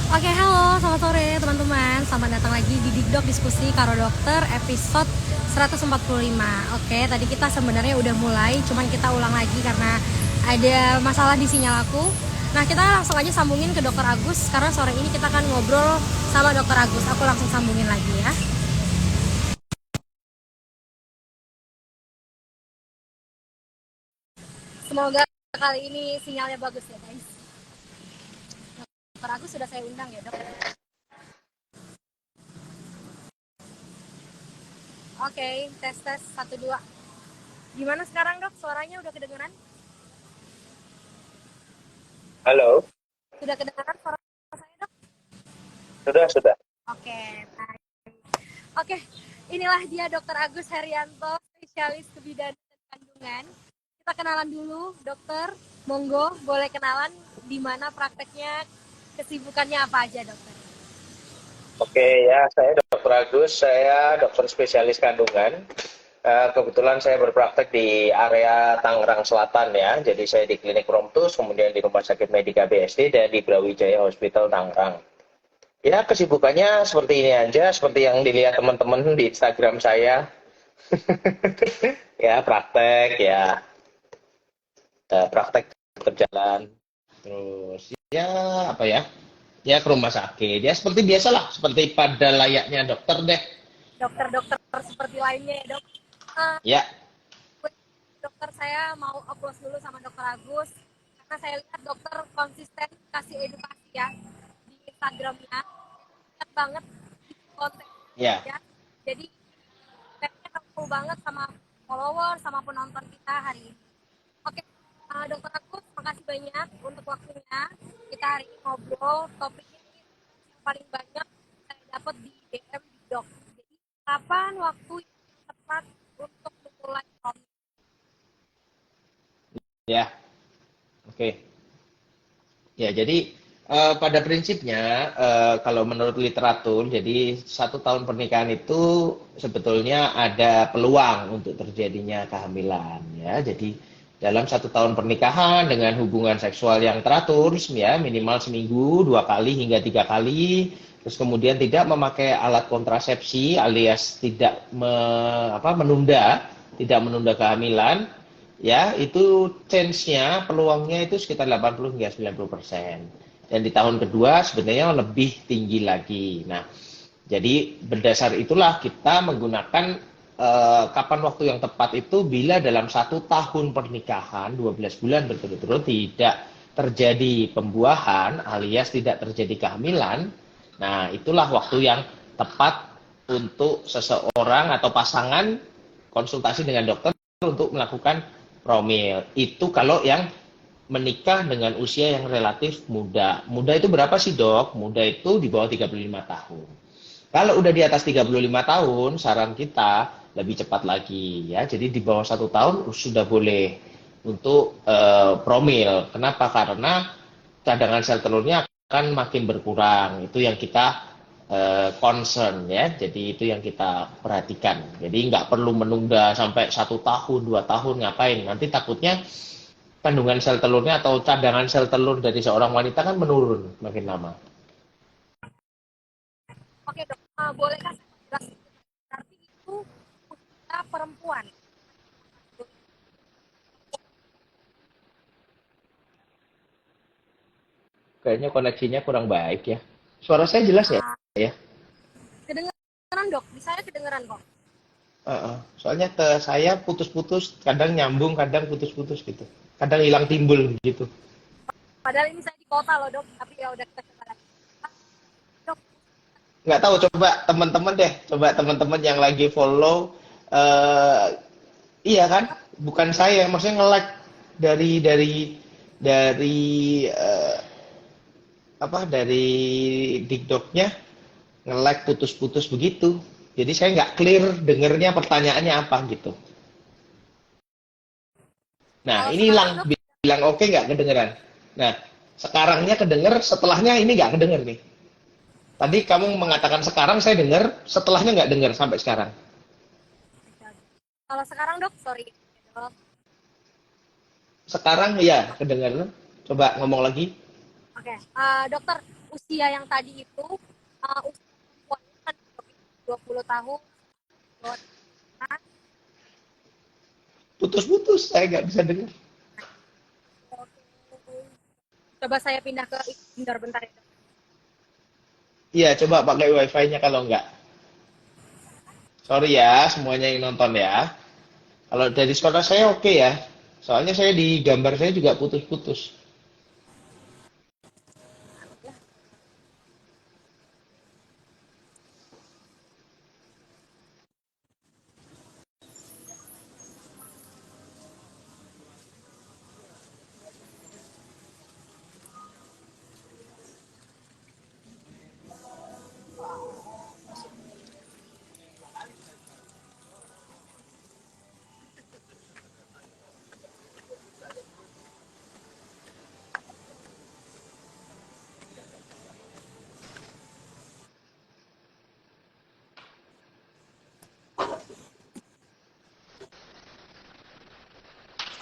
Oke, halo, selamat sore teman-teman. Selamat datang lagi di Dikdok Diskusi Karo Dokter episode 145. Oke, tadi kita sebenarnya udah mulai, cuman kita ulang lagi karena ada masalah di sinyal aku. Nah, kita langsung aja sambungin ke Dokter Agus karena sore ini kita akan ngobrol sama Dokter Agus. Aku langsung sambungin lagi ya. Semoga kali ini sinyalnya bagus ya, guys. Dokter Agus sudah saya undang ya, Dok. Oke, tes 1 2. Gimana sekarang, Dok? Suaranya udah kedengeran? Halo, Sudah kedengeran suara saya, Dok? sudah. Oke, baik. Oke, inilah dia Dokter Agus Herianto, spesialis kebidanan dan kandungan. Kita kenalan dulu, dokter. Monggo, boleh kenalan di mana prakteknya, kesibukannya apa aja, dokter? Oke ya, saya Dokter Agus, saya dokter spesialis kandungan. Kebetulan saya berpraktek di area Tangerang Selatan ya, jadi saya di Klinik Promtus, kemudian di Rumah Sakit Medika BSD, dan di Brawijaya Hospital Tangerang. Ya, kesibukannya seperti ini aja, seperti yang dilihat teman-teman di Instagram saya. Ya, praktek ya, praktek berjalan. Terus ya apa ya? Ya ke rumah sakit. Ya seperti biasalah, seperti pada layaknya dokter deh. Dokter-dokter seperti lainnya ya, dok. Eh, Ya, dokter, saya mau applause dulu sama dokter Agus karena saya lihat dokter konsisten kasih edukasi ya di Instagramnya. Banyak banget konten ya, ya. Jadi kayaknya ketemu banget sama follower sama penonton kita hari ini. Oke, dokter Agus, makasih banyak untuk waktunya. Kita hari ini ngobrol topiknya ini yang paling banyak saya dapat di DM di dok. Jadi kapan waktu yang tepat untuk memulai komik? ya. Oke. Ya, jadi pada prinsipnya kalau menurut literatur, jadi 1 tahun pernikahan itu sebetulnya ada peluang untuk terjadinya kehamilan. Ya, jadi dalam 1 tahun pernikahan dengan hubungan seksual yang teratur, ya minimal seminggu 2 kali hingga 3 kali, terus kemudian tidak memakai alat kontrasepsi alias tidak tidak menunda kehamilan, ya itu chance-nya, peluangnya itu sekitar 80 hingga 90%. Dan di tahun kedua sebenarnya lebih tinggi lagi. Nah, jadi berdasar itulah kita menggunakan kapan waktu yang tepat itu bila dalam 1 tahun pernikahan 12 bulan berturut-turut tidak terjadi pembuahan alias tidak terjadi kehamilan. Nah, itulah waktu yang tepat untuk seseorang atau pasangan konsultasi dengan dokter untuk melakukan promil. Itu kalau yang menikah dengan usia yang relatif muda. Muda itu berapa sih, Dok? Muda itu di bawah 35 tahun. Kalau udah di atas 35 tahun, saran kita lebih cepat lagi ya. Jadi di bawah 1 tahun sudah boleh untuk promil. Kenapa? Karena cadangan sel telurnya akan makin berkurang. Itu yang kita concern ya. Jadi itu yang kita perhatikan. Jadi nggak perlu menunda sampai 1 tahun, 2 tahun ngapain. Nanti takutnya kandungan sel telurnya atau cadangan sel telur dari seorang wanita kan menurun makin lama. Oke, dok, bolehkah saya menjelaskan? Berarti itu usia perempuan. Kayaknya koneksinya kurang baik ya. Suara saya jelas ya? Uh, Ya. Kedengeran, dok? Di saya kedengeran kok. Soalnya ke saya putus-putus, kadang nyambung, kadang putus-putus gitu. Kadang hilang timbul gitu. Padahal ini saya di kota loh, dok. Tapi ya udah, kita coba lagi. Dok, Nggak tahu, coba teman-teman deh, coba teman-teman yang lagi follow, eh iya kan? Bukan saya, maksudnya nge-like dari dari TikToknya nge-like putus-putus begitu. Jadi saya nggak clear dengernya pertanyaannya apa gitu. Nah, kalau ini sekarang, hilang, dok, bilang oke nggak kedengeran. Nah, sekarangnya kedenger, setelahnya ini nggak kedenger nih. Tadi kamu mengatakan sekarang saya dengar, setelahnya nggak dengar sampai sekarang. kalau sekarang, dok, sorry, dok. Sekarang ya kedengar. Coba ngomong lagi. Oke, dokter. usia yang tadi itu usia perempuannya kan 20 tahun, 20 tahun. Putus-putus, saya nggak bisa dengar. Coba saya pindah ke bentar ya. Iya, coba pakai wifi-nya kalau nggak. Sorry ya, semuanya yang nonton ya. Kalau dari suara saya oke ya. Soalnya saya di gambar saya juga putus-putus.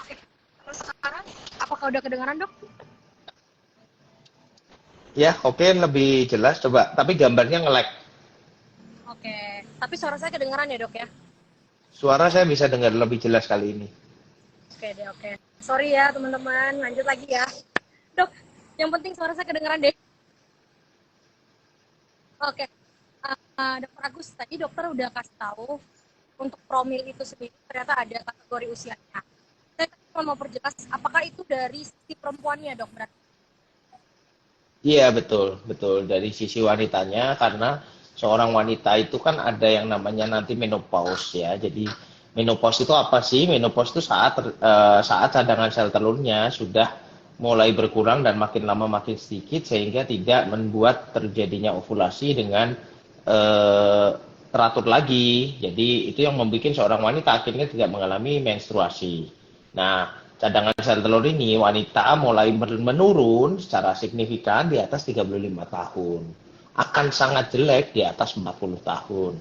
Oke, kalau sekarang apakah udah kedengaran dok? Ya, oke, lebih jelas. Coba, tapi gambarnya nge-lag. Oke, tapi suara saya kedengaran ya dok ya? Suara saya bisa dengar lebih jelas kali ini. Oke deh, oke. Sorry ya teman-teman, lanjut lagi ya. Dok, yang penting suara saya kedengaran deh. Oke, Dokter Agus, tadi dokter udah kasih tahu untuk promil itu sendiri ternyata ada kategori usianya. Saya cuma mau perjelas, apakah itu dari sisi perempuannya dok? Berarti Iya, betul, betul. Dari sisi wanitanya, karena seorang wanita itu kan ada yang namanya nanti menopause ya. Jadi menopause itu apa sih? Menopause itu saat cadangan sel telurnya sudah mulai berkurang dan makin lama makin sedikit sehingga tidak membuat terjadinya ovulasi dengan eh, teratur lagi. Jadi itu yang membuat seorang wanita akhirnya tidak mengalami menstruasi. Nah, cadangan sel telur ini wanita mulai menurun secara signifikan di atas 35 tahun. Akan sangat jelek di atas 40 tahun.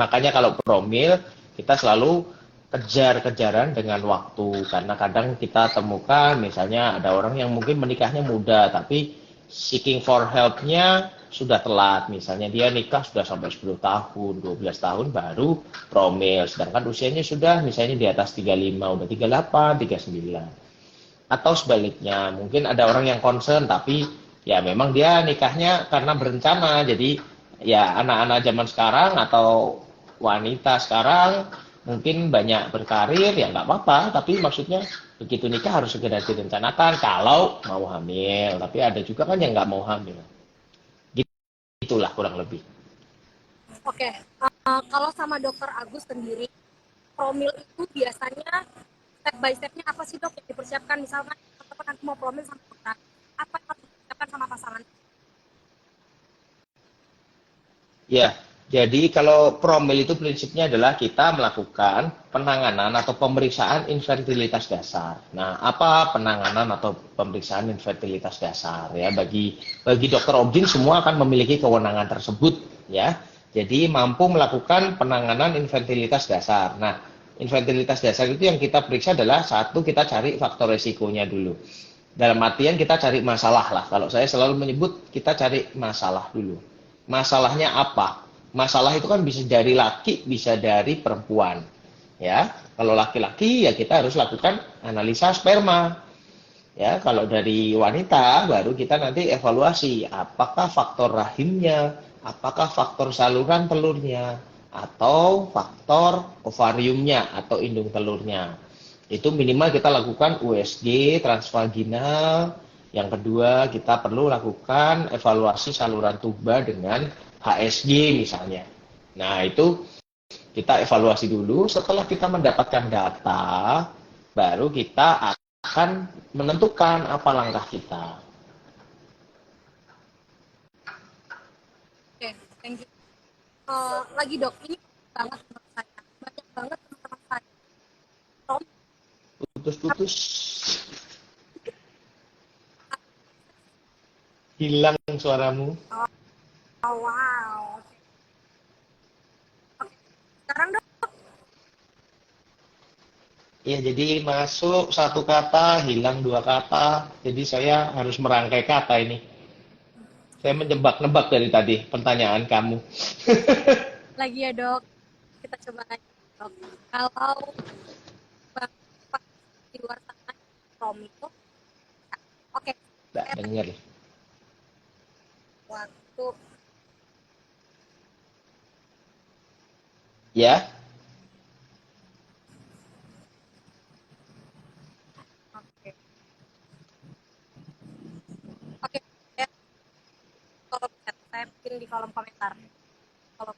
Makanya kalau promil kita selalu kejar-kejaran dengan waktu karena kadang kita temukan misalnya ada orang yang mungkin menikahnya muda tapi seeking for help-nya sudah telat, misalnya dia nikah sudah sampai 10 tahun 12 tahun baru promil, sedangkan usianya sudah misalnya di atas 35, udah 38, 39. Atau sebaliknya, mungkin ada orang yang concern tapi ya memang dia nikahnya karena berencana, jadi ya anak-anak zaman sekarang atau wanita sekarang mungkin banyak berkarir ya nggak apa-apa, tapi maksudnya begitu nikah harus segera direncanakan kalau mau hamil, tapi ada juga kan yang nggak mau hamil. Itulah kurang lebih. oke. Kalau sama dokter Agus sendiri, promil itu biasanya step by stepnya apa sih dok yang dipersiapkan? Misalkan teman-teman nanti mau promil sama dokter, apa yang harus dipersiapkan sama pasangan? Ya, jadi kalau promil itu prinsipnya adalah kita melakukan penanganan atau pemeriksaan infertilitas dasar. Nah, apa penanganan atau pemeriksaan infertilitas dasar ya? Bagi dokter obgyn semua akan memiliki kewenangan tersebut ya. Jadi mampu melakukan penanganan infertilitas dasar. Nah, infertilitas dasar itu yang kita periksa adalah satu kita cari faktor resikonya dulu. Dalam artian kita cari masalah lah. Kalau saya selalu menyebut kita cari masalah dulu. Masalahnya apa? Masalah itu kan bisa dari laki, bisa dari perempuan. Ya, kalau laki-laki ya kita harus lakukan analisa sperma. Ya, kalau dari wanita baru kita nanti evaluasi apakah faktor rahimnya, apakah faktor saluran telurnya, atau faktor ovariumnya atau indung telurnya. Itu minimal kita lakukan USG transvaginal. Yang kedua, kita perlu lakukan evaluasi saluran tuba dengan HSG misalnya. Nah, itu kita evaluasi dulu. Setelah kita mendapatkan data, baru kita akan menentukan apa langkah kita. Oke, thank you. Lagi dok, ini banget menurut saya. Banyak banget teman-teman saya. Prom, Putus-putus, hilang suaramu. oh, wow. Oke, sekarang dok, Ya, jadi masuk satu kata, hilang dua kata. Jadi saya harus merangkai kata ini. Saya menebak-nebak dari tadi pertanyaan kamu. Lagi ya dok, kita coba lagi dok. Kalau bapak di luar sana promil, oke, Nggak saya tanya denger. waktu, Ya, oke, oke, saya kolom chat, saya bikin di kolom komentar. Kalau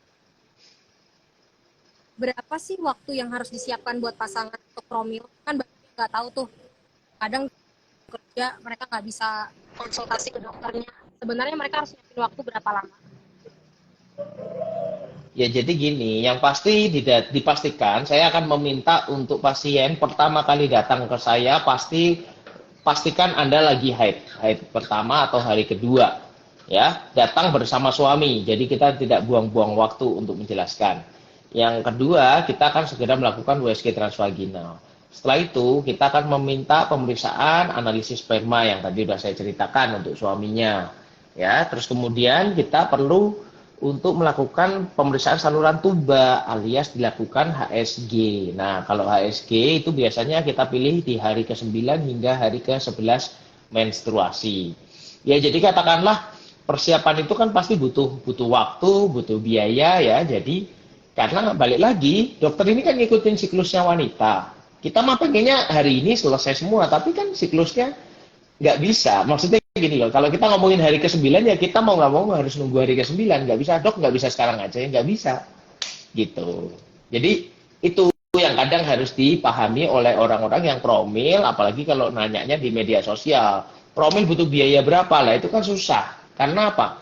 berapa sih waktu yang harus disiapkan buat pasangan untuk promil? Kan banyak yang nggak tahu tuh, kadang kerja mereka nggak bisa konsultasi ke dokternya. Sebenarnya mereka harus nyiapin waktu berapa lama? ya jadi gini, yang pasti dipastikan saya akan meminta untuk pasien pertama kali datang ke saya pastikan Anda lagi haid pertama atau hari kedua. Ya, datang bersama suami. Jadi kita tidak buang-buang waktu untuk menjelaskan. Yang kedua, kita akan segera melakukan USG transvaginal. Setelah itu, kita akan meminta pemeriksaan analisis sperma yang tadi sudah saya ceritakan untuk suaminya. Ya, terus kemudian kita perlu untuk melakukan pemeriksaan saluran tuba alias dilakukan HSG. Nah, kalau HSG itu biasanya kita pilih di hari ke-9 hingga hari ke-11 menstruasi. Ya, jadi katakanlah persiapan itu kan pasti butuh butuh waktu, butuh biaya ya. Jadi karena balik lagi, dokter ini kan ngikutin siklusnya wanita. Kita mah pengennya hari ini selesai semua, tapi kan siklusnya nggak bisa. Maksudnya gini loh, kalau kita ngomongin hari ke-9 ya kita mau nggak mau harus nunggu hari ke-9. Nggak bisa, dok, nggak bisa sekarang aja ya, nggak bisa. Gitu. Jadi itu yang kadang harus dipahami oleh orang-orang yang promil, apalagi kalau nanyanya di media sosial. Promil butuh biaya berapa lah, itu kan susah. Karena apa?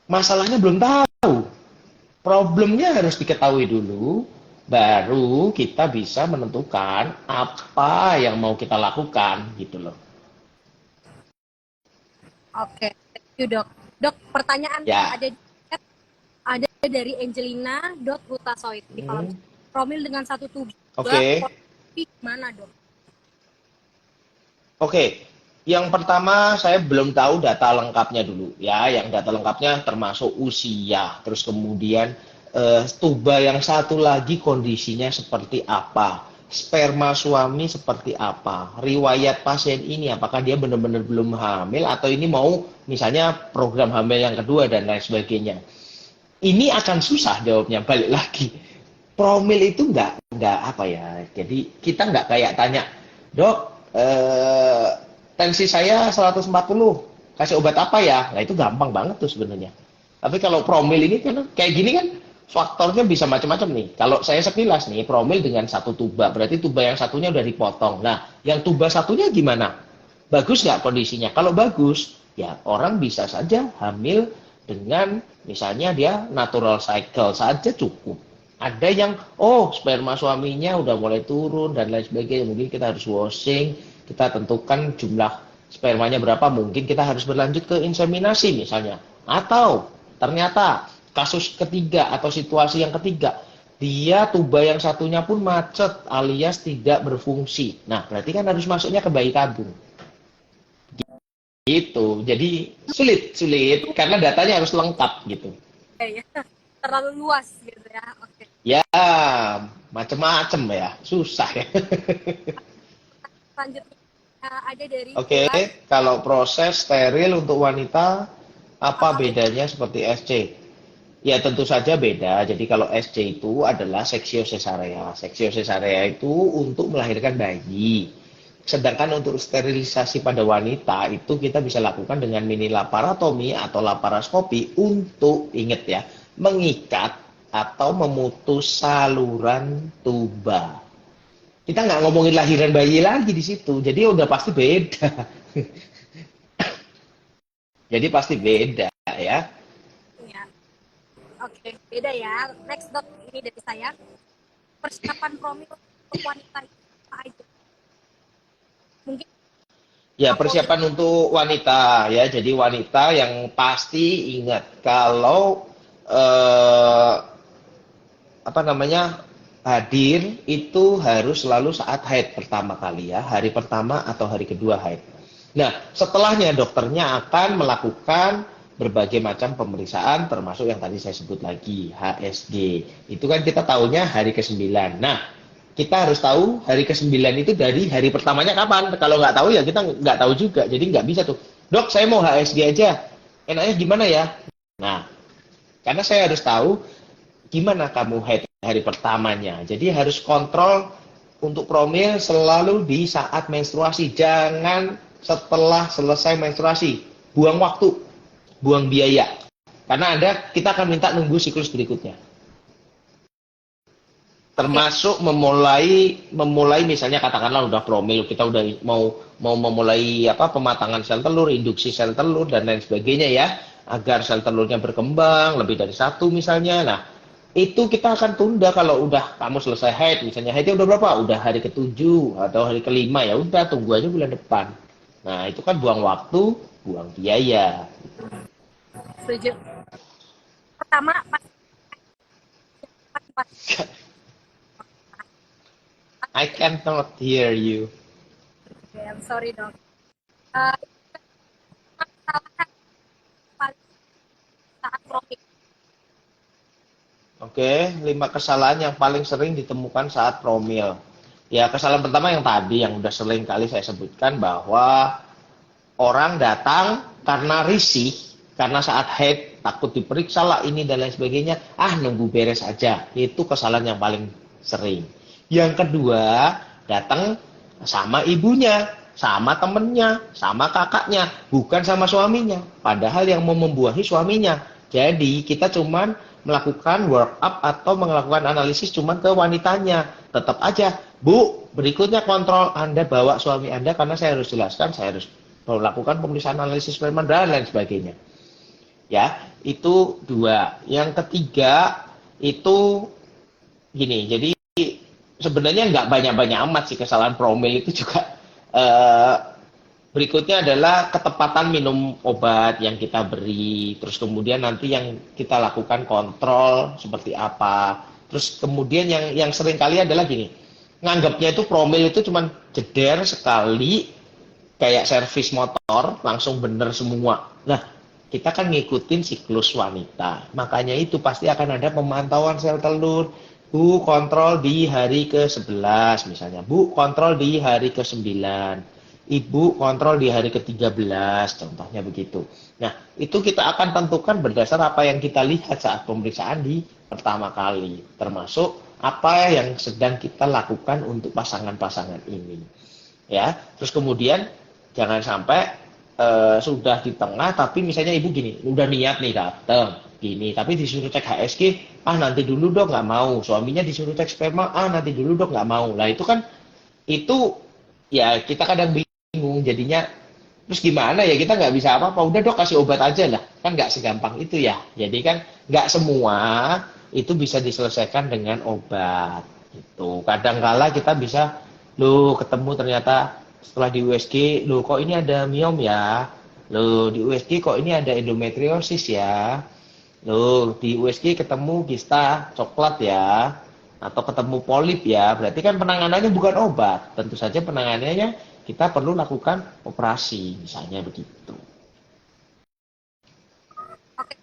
Masalahnya belum tahu. Problemnya harus diketahui dulu, baru kita bisa menentukan apa yang mau kita lakukan gitu loh. Oke, thank you dok. Dok, pertanyaan Ya. ada di chat, ada dari Angelina.rutasoid di kolom chat. Promil dengan satu tuba, Oke. mana dok? Oke, yang pertama saya belum tahu data lengkapnya dulu ya. Yang data lengkapnya termasuk usia, terus kemudian tuba yang satu lagi kondisinya seperti apa, sperma suami seperti apa, riwayat pasien ini apakah dia benar-benar belum hamil atau ini mau misalnya program hamil yang kedua dan lain sebagainya. Ini akan susah jawabnya, balik lagi. Promil itu nggak apa ya. Jadi kita nggak kayak tanya, dok, tensi saya 140, kasih obat apa ya? Nah itu gampang banget tuh sebenarnya. Tapi kalau promil ini kan kayak gini kan faktornya bisa macam-macam nih. Kalau saya sekilas nih, promil dengan satu tuba, berarti tuba yang satunya udah dipotong. Nah, yang tuba satunya gimana? Bagus nggak kondisinya? Kalau bagus, ya orang bisa saja hamil dengan misalnya dia natural cycle saja cukup. Ada yang, oh sperma suaminya udah mulai turun dan lain sebagainya, mungkin kita harus washing, kita tentukan jumlah spermanya berapa, mungkin kita harus berlanjut ke inseminasi misalnya. Atau ternyata kasus ketiga atau situasi yang ketiga, dia tuba yang satunya pun macet alias tidak berfungsi. Nah, berarti kan harus masuknya ke bayi tabung. Gitu. Jadi sulit karena datanya harus lengkap gitu. Ya, terlalu luas gitu ya. Oke. Ya, macem-macem ya, susah ya. Selanjutnya ada dari Oke, Bulan. kalau proses steril untuk wanita, apa Apa beda? bedanya seperti SC? Ya tentu saja beda. Jadi kalau SC itu adalah seksio sesarea. Seksio sesarea itu untuk melahirkan bayi. Sedangkan untuk sterilisasi pada wanita itu kita bisa lakukan dengan mini laparotomi atau laparaskopi untuk, ingat ya, mengikat atau memutus saluran tuba. Kita nggak ngomongin lahiran bayi lagi di situ, jadi udah pasti beda. Jadi pasti beda ya. Ya. Oke, beda ya. Next dok, ini dari saya. Persiapan promil untuk wanita itu apa aja? Mungkin Ya, aku persiapan untuk wanita ya. Jadi wanita yang pasti ingat kalau eh, apa namanya hadir itu harus selalu saat haid pertama kali ya, hari pertama atau hari kedua haid. Nah, setelahnya dokternya akan melakukan berbagai macam pemeriksaan termasuk yang tadi saya sebut lagi HSG. Itu kan kita tahunya hari ke-9. Nah, kita harus tahu hari ke-9 itu dari hari pertamanya kapan. Kalau nggak tahu ya kita nggak tahu juga. Jadi nggak bisa tuh, dok saya mau HSG aja. Enaknya gimana ya? Nah, karena saya harus tahu gimana kamu head hari pertamanya. Jadi harus kontrol untuk promil selalu di saat menstruasi. Jangan setelah selesai menstruasi. Buang waktu, buang biaya. Karena kita akan minta nunggu siklus berikutnya. Termasuk memulai misalnya katakanlah udah promil, kita udah mau memulai pematangan sel telur, induksi sel telur dan lain sebagainya ya, agar sel telurnya berkembang lebih dari satu misalnya. Nah, itu kita akan tunda kalau udah kamu selesai haid, misalnya haidnya udah berapa? Udah hari ke-7 atau hari ke-5, ya udah tunggu aja bulan depan. Nah, itu kan buang waktu, buang biaya. Setuju. Pertama, I cannot hear you. okay, I'm sorry dok. Saat promil. Oke, 5 kesalahan yang paling sering ditemukan saat promil. Ya, kesalahan pertama yang tadi, yang udah sering kali saya sebutkan, bahwa orang datang karena risih, karena saat haid, takut diperiksa lah ini dan lain sebagainya, nunggu beres aja. Itu kesalahan yang paling sering. Yang kedua, datang sama ibunya, sama temennya, sama kakaknya, bukan sama suaminya. Padahal yang mau membuahi suaminya. Jadi, kita cuman melakukan work up atau melakukan analisis cuman ke wanitanya. Tetap aja, Bu, berikutnya kontrol Anda bawa suami Anda karena saya harus jelaskan, saya harus melakukan pemeriksaan analisis sperma dan lain sebagainya. Ya, itu 2. Yang ketiga itu gini, jadi sebenarnya nggak banyak-banyak amat sih kesalahan promil itu juga. Berikutnya adalah ketepatan minum obat yang kita beri, terus kemudian nanti yang kita lakukan kontrol seperti apa. Terus kemudian yang sering kali adalah gini, nganggapnya itu promil itu cuma jeder sekali, kayak servis motor, langsung bener semua. Nah, kita kan ngikutin siklus wanita, makanya itu pasti akan ada pemantauan sel telur. Bu, kontrol di hari ke-11 misalnya. Bu, kontrol di hari ke-9. Ibu kontrol di hari ke-13, contohnya begitu. Nah, itu kita akan tentukan berdasar apa yang kita lihat saat pemeriksaan di pertama kali, termasuk apa yang sedang kita lakukan untuk pasangan-pasangan ini. Ya, terus kemudian jangan sampai sudah di tengah, tapi misalnya ibu gini, udah niat nih datang, gini, tapi disuruh cek HSG, nanti dulu dok nggak mau, suaminya disuruh cek sperma, nanti dulu dok nggak mau. Lah itu kan, itu ya kita kadang bingung jadinya, terus gimana ya, kita nggak bisa apa-apa, udah dok kasih obat aja lah, kan nggak segampang itu ya. Jadi kan nggak semua itu bisa diselesaikan dengan obat. Itu kadang-kala kita bisa, lo ketemu ternyata setelah di USG, lo kok ini ada miom ya, lo di USG kok ini ada endometriosis ya, lo di USG ketemu kista coklat ya, atau ketemu polip ya, berarti kan penanganannya bukan obat. Tentu saja penanganannya kita perlu lakukan operasi, misalnya begitu. Oke.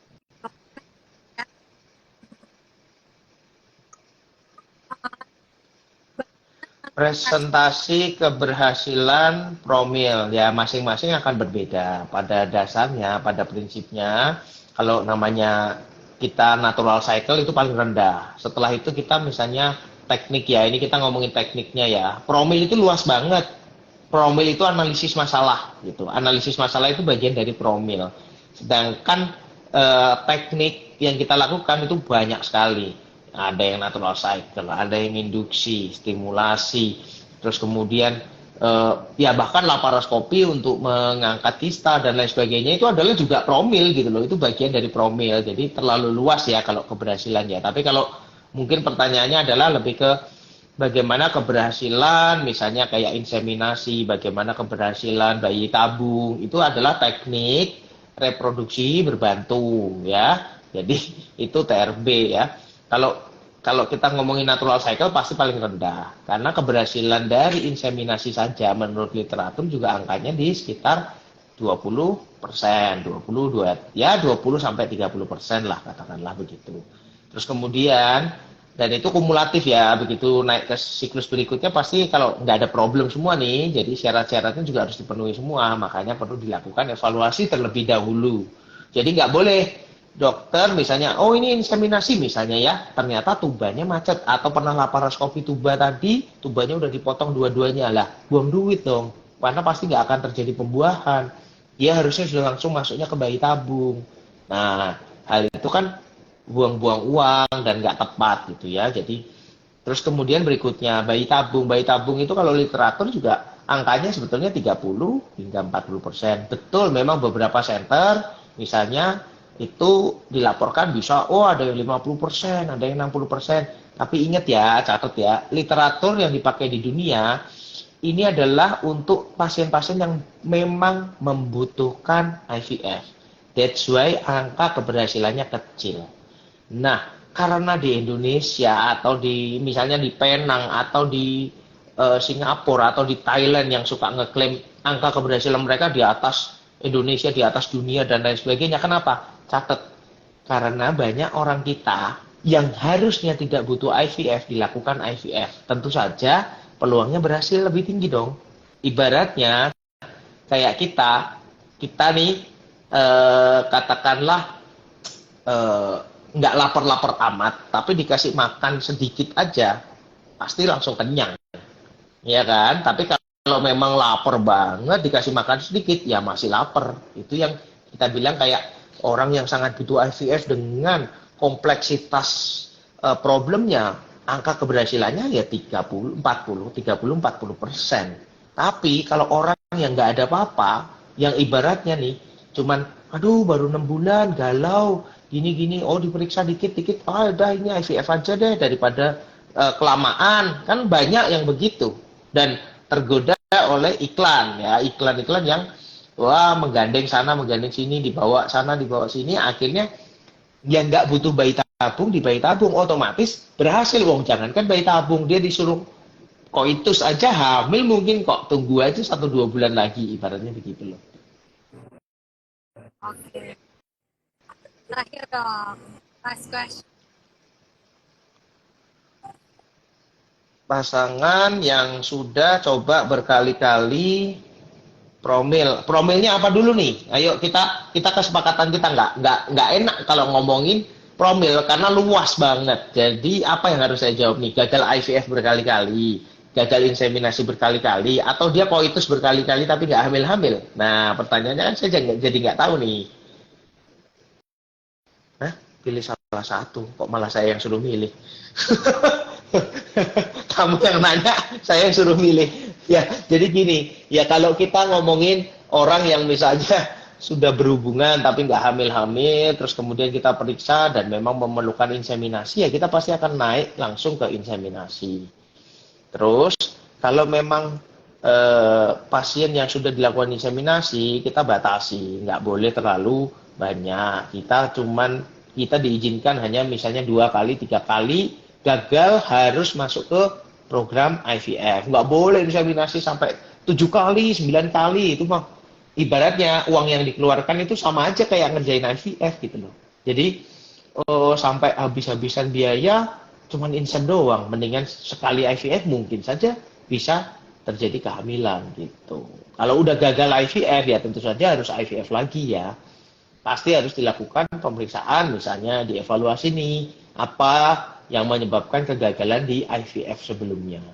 Presentasi keberhasilan promil, ya masing-masing akan berbeda. Pada dasarnya, pada prinsipnya, kalau namanya kita natural cycle itu paling rendah. Setelah itu kita misalnya teknik ya, ini kita ngomongin tekniknya ya. Promil itu luas banget. Promil itu analisis masalah gitu. Analisis masalah itu bagian dari promil. Sedangkan teknik yang kita lakukan itu banyak sekali. Ada yang natural cycle, ada yang induksi, stimulasi, terus kemudian ya bahkan laparoskopi untuk mengangkat kista dan lain sebagainya itu adalah juga promil gitu loh. Itu bagian dari promil. Jadi terlalu luas ya kalau keberhasilannya. Tapi kalau mungkin pertanyaannya adalah lebih ke bagaimana keberhasilan, misalnya kayak inseminasi, bagaimana keberhasilan bayi tabung, itu adalah teknik reproduksi berbantu ya. Jadi itu TRB ya. Kalau kita ngomongin natural cycle pasti paling rendah. Karena keberhasilan dari inseminasi saja menurut literatur juga angkanya di sekitar 20%, 20 sampai 30% lah katakanlah begitu. Terus kemudian dan itu kumulatif ya, begitu naik ke siklus berikutnya pasti kalau nggak ada problem semua nih, jadi syarat-syaratnya juga harus dipenuhi semua, makanya perlu dilakukan evaluasi terlebih dahulu. Jadi nggak boleh dokter misalnya, oh ini inseminasi misalnya ya, ternyata tubanya macet, atau pernah laparoskopi tuba tadi, tubanya udah dipotong dua-duanya, lah buang duit dong, karena pasti nggak akan terjadi pembuahan. Dia harusnya sudah langsung masuknya ke bayi tabung. Nah, hal itu kan buang-buang uang dan nggak tepat gitu ya. Jadi terus kemudian berikutnya bayi tabung. Bayi tabung itu kalau literatur juga angkanya sebetulnya 30 hingga 40%. Betul, memang beberapa center misalnya itu dilaporkan bisa, oh ada yang 50%, ada yang 60%. Tapi ingat ya, catat ya, literatur yang dipakai di dunia ini adalah untuk pasien-pasien yang memang membutuhkan IVF. That's why angka keberhasilannya kecil. Nah, karena di Indonesia atau di misalnya di Penang atau di Singapura atau di Thailand yang suka ngeklaim angka keberhasilan mereka di atas Indonesia, di atas dunia dan lain sebagainya. Kenapa? Catat. Karena banyak orang kita yang harusnya tidak butuh IVF dilakukan IVF. Tentu saja peluangnya berhasil lebih tinggi dong. Ibaratnya kayak kita nih katakanlah eh, nggak lapar-lapar amat, tapi dikasih makan sedikit aja, pasti langsung kenyang, ya kan? Tapi kalau memang lapar banget, dikasih makan sedikit, ya masih lapar. Itu yang kita bilang kayak orang yang sangat butuh IVF dengan kompleksitas problemnya, angka keberhasilannya ya 30-40% Tapi kalau orang yang nggak ada apa-apa, yang ibaratnya nih, cuman, aduh baru 6 bulan, galau, gini-gini, oh diperiksa dikit-dikit, ah udah ini IVF aja deh, daripada kelamaan, kan banyak yang begitu. Dan tergoda oleh iklan, ya iklan-iklan yang, wah menggandeng sana, menggandeng sini, dibawa sana, dibawa sini, akhirnya yang nggak butuh bayi tabung, di bayi tabung, otomatis berhasil, wong jangankan bayi tabung, dia disuruh koitus aja hamil mungkin kok, tunggu aja 1-2 bulan lagi, ibaratnya begitu loh. Oke. Terakhir dong. Last question. Pasangan yang sudah coba berkali-kali promilnya apa dulu nih? Ayo kita kesepakatan kita nggak enak kalau ngomongin promil karena luas banget. Jadi apa yang harus saya jawab nih? Gagal IVF berkali-kali, gagal inseminasi berkali-kali, atau dia koitus berkali-kali tapi nggak hamil-hamil? Nah pertanyaannya kan saya jadi nggak tahu nih. Hah? Pilih salah satu, kok malah saya yang suruh milih? Kamu yang nanya, saya yang suruh milih. Ya, jadi gini, ya kalau kita ngomongin orang yang misalnya sudah berhubungan tapi nggak hamil-hamil, terus kemudian kita periksa dan memang memerlukan inseminasi, ya kita pasti akan naik langsung ke inseminasi. Terus, kalau memang pasien yang sudah dilakukan inseminasi, kita batasi, nggak boleh terlalu banyak. Kita diizinkan hanya misalnya 2 kali, 3 kali, gagal harus masuk ke program IVF. Nggak boleh inseminasi sampai 7 kali, 9 kali. Itu mah ibaratnya uang yang dikeluarkan itu sama aja kayak ngerjain IVF gitu loh. Jadi sampai habis-habisan biaya cuman insem doang. Mendingan sekali IVF mungkin saja bisa terjadi kehamilan gitu. Kalau udah gagal IVF ya tentu saja harus IVF lagi ya. Pasti harus dilakukan pemeriksaan, misalnya dievaluasi nih apa yang menyebabkan kegagalan di IVF sebelumnya.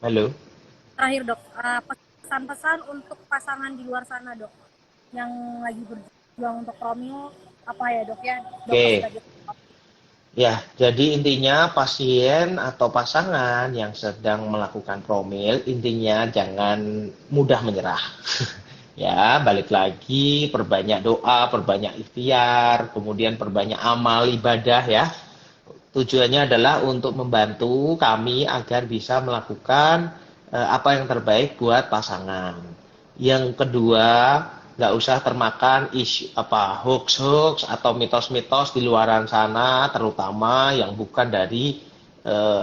Halo? Terakhir dok, pesan-pesan untuk pasangan di luar sana dok, yang lagi berjuang untuk promil, apa ya dok ya? Oke. Ya, jadi intinya pasien atau pasangan yang sedang melakukan promil, intinya jangan mudah menyerah. Ya, balik lagi, perbanyak doa, perbanyak ikhtiar, kemudian perbanyak amal ibadah ya. Tujuannya adalah untuk membantu kami agar bisa melakukan apa yang terbaik buat pasangan. Yang kedua, nggak usah termakan hoax atau mitos-mitos di luaran sana, terutama yang bukan dari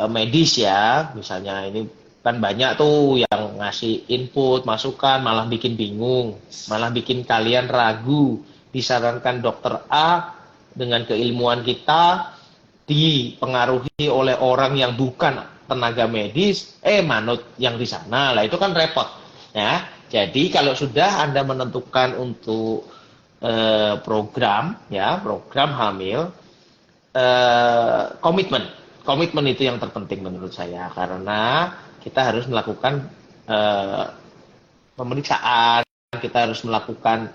medis ya, misalnya ini kan banyak tuh yang ngasih input, masukan, malah bikin bingung, malah bikin kalian ragu. Disarankan dokter A dengan keilmuan kita dipengaruhi oleh orang yang bukan tenaga medis, manut yang di sana, lah itu kan repot. Ya, jadi kalau sudah Anda menentukan untuk program, ya program hamil, komitmen. Komitmen itu yang terpenting menurut saya karena kita harus melakukan eh, pemeriksaan, kita harus melakukan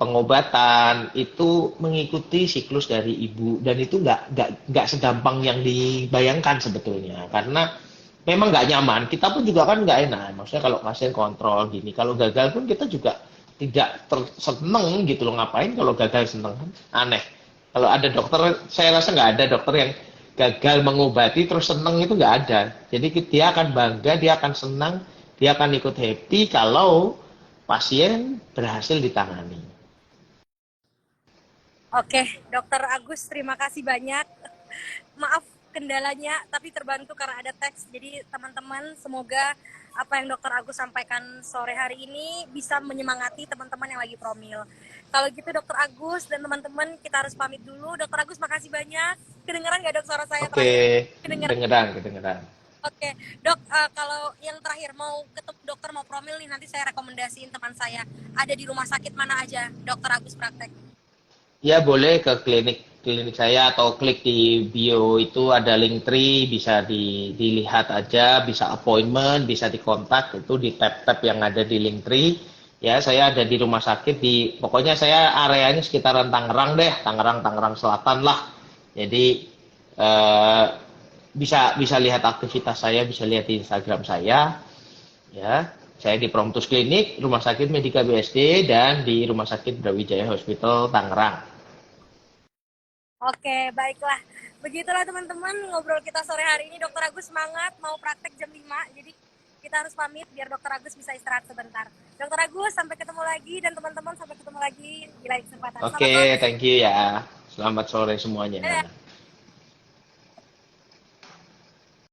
pengobatan itu mengikuti siklus dari ibu dan itu nggak segampang yang dibayangkan sebetulnya karena memang nggak nyaman kita pun juga kan nggak enak maksudnya kalau pasien kontrol gini kalau gagal pun kita juga tidak seneng gitu loh ngapain kalau gagal seneng kan aneh kalau ada dokter saya rasa nggak ada dokter yang gagal mengobati terus seneng itu nggak ada jadi dia akan bangga dia akan senang dia akan ikut happy kalau pasien berhasil ditangani. Oke, Dokter Agus, terima kasih banyak. Maaf kendalanya, tapi terbantu karena ada teks. Jadi teman-teman, semoga apa yang Dokter Agus sampaikan sore hari ini bisa menyemangati teman-teman yang lagi promil. Kalau gitu Dokter Agus dan teman-teman, kita harus pamit dulu. Dokter Agus, makasih banyak. Kedengeran nggak dok suara saya Oke, terakhir? Kedengeran. kedengeran. Oke, dok, kalau yang terakhir mau ketemu dokter mau promil nih nanti saya rekomendasiin teman saya ada di rumah sakit mana aja, Dokter Agus praktek. Ya boleh ke klinik saya atau klik di bio itu ada link tree bisa dilihat aja, bisa appointment, bisa dikontak itu di tab-tab yang ada di link tree. Ya saya ada di rumah sakit di pokoknya saya areanya sekitaran Tangerang deh, Tangerang Selatan lah. Jadi eh, bisa bisa lihat aktivitas saya, bisa lihat di Instagram saya. Ya, saya di Promptus Klinik, Rumah Sakit Medika BSD dan di Rumah Sakit Brawijaya Hospital Tangerang. Oke, baiklah. Begitulah teman-teman ngobrol kita sore hari ini. Dokter Agus semangat mau praktek jam 5. Jadi kita harus pamit biar Dokter Agus bisa istirahat sebentar. Dokter Agus, sampai ketemu lagi dan teman-teman sampai ketemu lagi di lain kesempatan. Selamat Oke, sore. thank you ya. Selamat sore semuanya. Dadah.